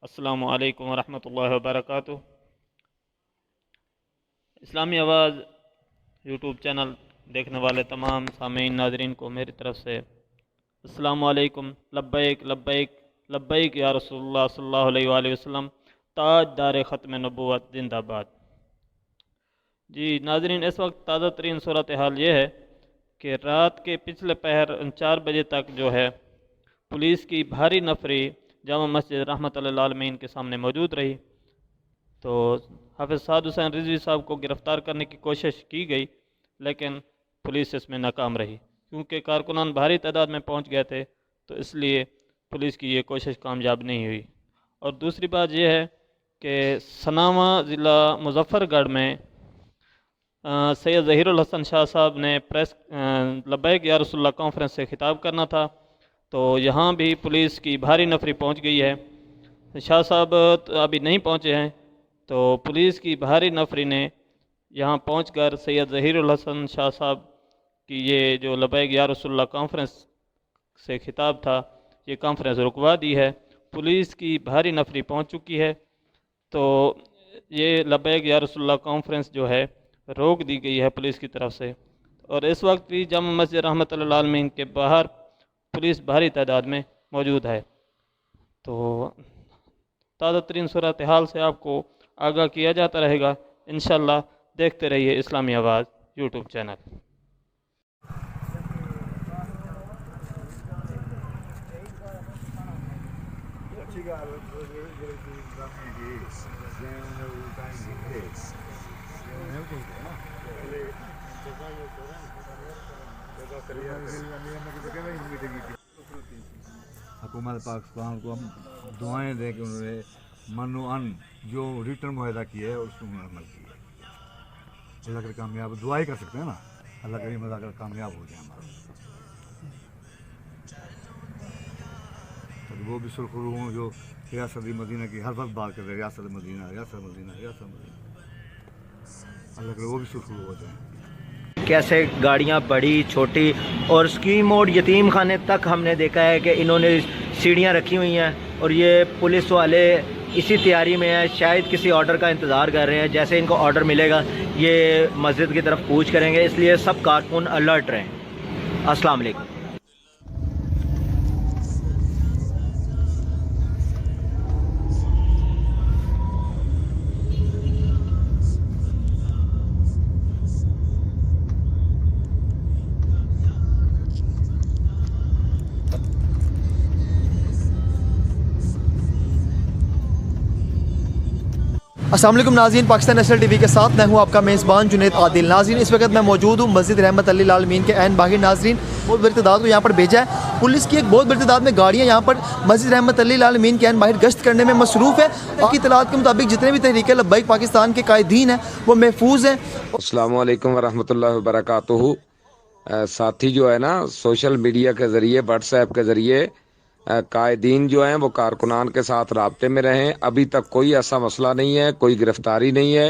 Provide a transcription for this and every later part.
अस्सलामु अलैकुम वरहमतुल्लाहि वबरकातुहू। इस्लामी आवाज़ यूट्यूब चैनल देखने वाले तमाम सामीन नाजरीन को मेरी तरफ़ से अस्सलामु अलैकुम। लब्बैक लब्बैक लब्बैक या रसूलुल्लाह सल्लल्लाहु अलैहि वसल्लम, ताजदार ख़त्म नबूवत जिंदाबाद। जी नाजरीन, इस वक्त ताज़ा तरीन सूरत हाल ये है कि रात के पिछले पहर 4 बजे तक जो है पुलिस की भारी नफरी जामा मस्जिद रहमतुल्लिल आलमीन के सामने मौजूद रही। तो हाफिज़ साद हुसैन रिजवी साहब को गिरफ़्तार करने की कोशिश की गई, लेकिन पुलिस इसमें नाकाम रही क्योंकि कारकुनान भारी तादाद में पहुंच गए थे, तो इसलिए पुलिस की ये कोशिश कामयाब नहीं हुई। और दूसरी बात यह है कि सनावा ज़िला मुजफ्फ़रगढ़ में सैयद ज़हीरुल हसन शाह साहब ने प्रेस लब्बैक या रसूलुल्लाह कॉन्फ्रेंस से खिताब करना था, तो यहाँ भी पुलिस की भारी नफरी पहुँच गई है। शाह साहब अभी नहीं पहुँचे हैं, तो पुलिस की भारी नफरी ने यहाँ पहुँचकर सैयद ज़हीरुल हसन शाह साहब की ये जो लब्बैक या रसूलुल्लाह कॉन्फ्रेंस से खिताब था, ये कॉन्फ्रेंस रुकवा दी है। पुलिस की भारी नफरी पहुँच चुकी है, तो ये लब्बैक या रसूलुल्लाह कॉन्फ्रेंस जो है रोक दी गई है पुलिस की तरफ से। और इस वक्त भी जामा मस्जिद रहमतुल्लिल आलमीन के बाहर पुलिस भारी तादाद में मौजूद है। तो ताज़ा तरीन सूरत हाल से आपको आगाह किया जाता रहेगा। इंशाअल्लाह देखते रहिए इस्लामी आवाज़ यूट्यूब चैनल। हुकूमत पाकिस्तान को हम दुआएं दें कि उन्होंने मनो अन जो रिटर्न मुहैया किया है उसको उन्होंने अमल किया। अल्लाह कर कामयाब दुआ ही कर सकते हैं ना, अल्लाह करीम अल्लाह कर कामयाब हो जाए हमारा। तो वो भी सुरखरू हों जो रियासत मदीना की हर वक्त बात कर रहे हैं, रियासत मदीना रियासत मदीना रियासत मदीना, अल्लाह कर वो भी सुरखरू हो जाए। कैसे गाड़ियाँ बड़ी छोटी और स्कीम और यतीम खाने तक हमने देखा है कि इन्होंने सीढ़ियाँ रखी हुई हैं और ये पुलिस वाले इसी तैयारी में है, शायद किसी ऑर्डर का इंतज़ार कर रहे हैं। जैसे इनको ऑर्डर मिलेगा ये मस्जिद की तरफ कूच करेंगे, इसलिए सब कारकुन अलर्ट रहें। अस्सलाम वालेकुम। अस्सलाम वालेकुम नाज़रीन, पाकिस्तान नेशनल टीवी के साथ मैं हूं आपका मेज़बान जुनैद आदिल। नाज़रीन, इस वक्त मैं मौजूद हूं मस्जिद रहमतुल्लिल आलमीन के ऐन बाहर। नाज़रीन, बहुत बड़ी तादाद को यहाँ पर भेजा है। पुलिस की एक बहुत बड़ी तादाद में गाड़ियाँ यहाँ पर मस्जिद रहमतुल्लिल आलमीन के ऐन बाहर गश्त करने में मसरूफ़ है। आपकी इत्तलात के मुताबिक जितने भी तहरीक लब्बैक पाकिस्तान के कायदीन हैं वो महफूज हैं। अस्सलामु अलैकुम वरहमतुल्लाहि वबरकातुहू। साथी जो है ना, सोशल मीडिया के ज़रिए, व्हाट्सएप के ज़रिए कायदीन जो हैं वो कारकुनान के साथ राब्ते में रहें। अभी तक कोई ऐसा मसला नहीं है, कोई गिरफ्तारी नहीं है,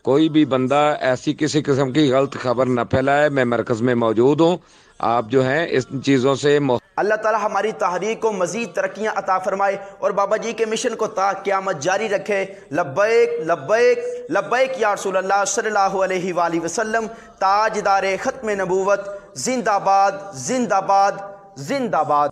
कोई भी बंदा ऐसी किसी किस्म की गलत खबर न फैलाए। मैं मरकज़ में मौजूद हूँ, आप जो हैं इस चीज़ों से अल्लाह ताला हमारी तहरीक को मज़ीद तरक्कियाँ अता फरमाए और बाबा जी के मिशन को ता क़यामत जारी रखे। लब्बैक लब्बैक लब्बैक या रसूलल्लाह सल्लल्लाहु अलैहि वसल्लम, ताजदार ख़त्म नबूवत जिंदाबाद जिंदाबाद जिंदाबाद।